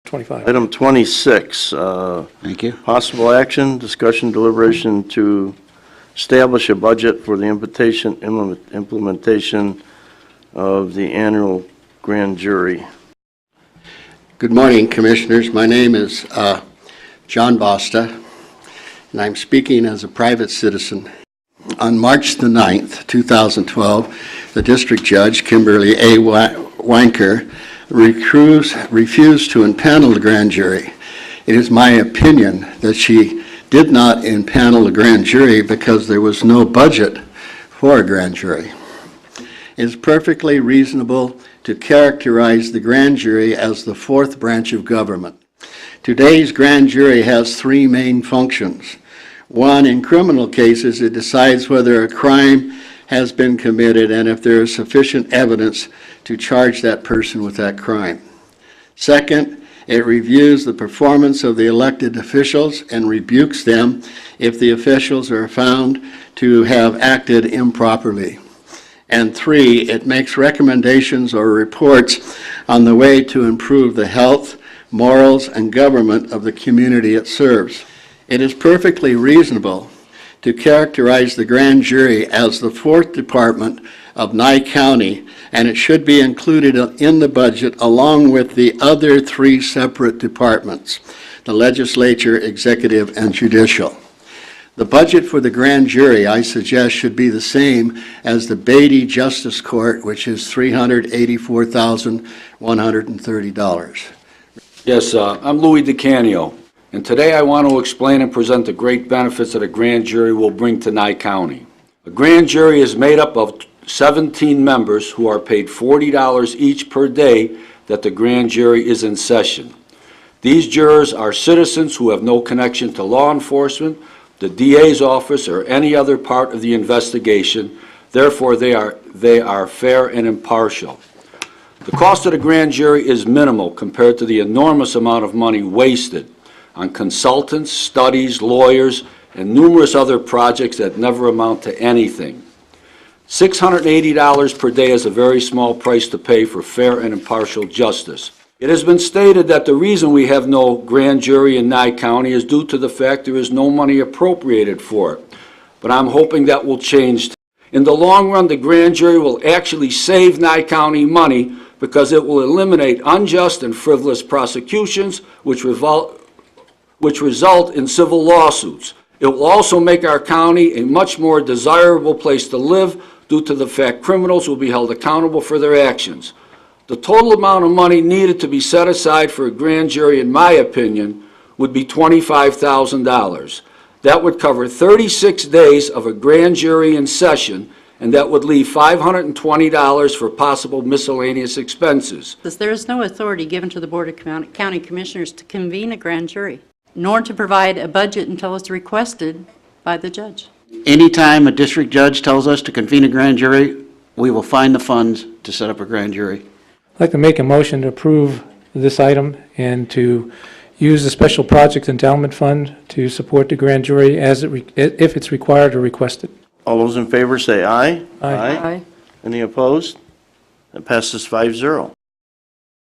25. Item 26. Thank you. Possible action, discussion, deliberation to establish a budget for the implementation of the annual grand jury. Good morning, Commissioners. My name is John Basta, and I'm speaking as a private citizen. On March the 9th, 2012, the district judge, Kimberly A. Weinker, refused to impanel the grand jury. It is my opinion that she did not impanel the grand jury because there was no budget for a grand jury. It is perfectly reasonable to characterize the grand jury as the fourth branch of government. Today's grand jury has three main functions. One, in criminal cases, it decides whether a crime has been committed and if there is sufficient evidence to charge that person with that crime. Second, it reviews the performance of the elected officials and rebukes them if the officials are found to have acted improperly. And three, it makes recommendations or reports on the way to improve the health, morals, and government of the community it serves. It is perfectly reasonable to characterize the grand jury as the fourth department of Nye County, and it should be included in the budget along with the other three separate departments, the legislature, executive, and judicial. The budget for the grand jury, I suggest, should be the same as the Beatty Justice Court, which is $384,130. Yes, I'm Louis DeCanio, and today I want to explain and present the great benefits that a grand jury will bring to Nye County. A grand jury is made up of 17 members who are paid $40 each per day that the grand jury is in session. These jurors are citizens who have no connection to law enforcement, the DA's office, or any other part of the investigation. Therefore, they are fair and impartial. The cost of the grand jury is minimal compared to the enormous amount of money wasted on consultants, studies, lawyers, and numerous other projects that never amount to anything. $680 per day is a very small price to pay for fair and impartial justice. It has been stated that the reason we have no grand jury in Nye County is due to the fact there is no money appropriated for it. But I'm hoping that will change. In the long run, the grand jury will actually save Nye County money because it will eliminate unjust and frivolous prosecutions which result in civil lawsuits. It will also make our county a much more desirable place to live due to the fact criminals will be held accountable for their actions. The total amount of money needed to be set aside for a grand jury, in my opinion, would be $25,000. That would cover 36 days of a grand jury in session, and that would leave $520 for possible miscellaneous expenses. There is no authority given to the Board of County Commissioners to convene a grand jury, nor to provide a budget until it's requested by the judge. Anytime a district judge tells us to convene a grand jury, we will find the funds to set up a grand jury. I'd like to make a motion to approve this item and to use the Special Projects Endowment Fund to support the grand jury as if it's required or requested. All those in favor say aye. Aye. Aye. Any opposed? That passes 5-0.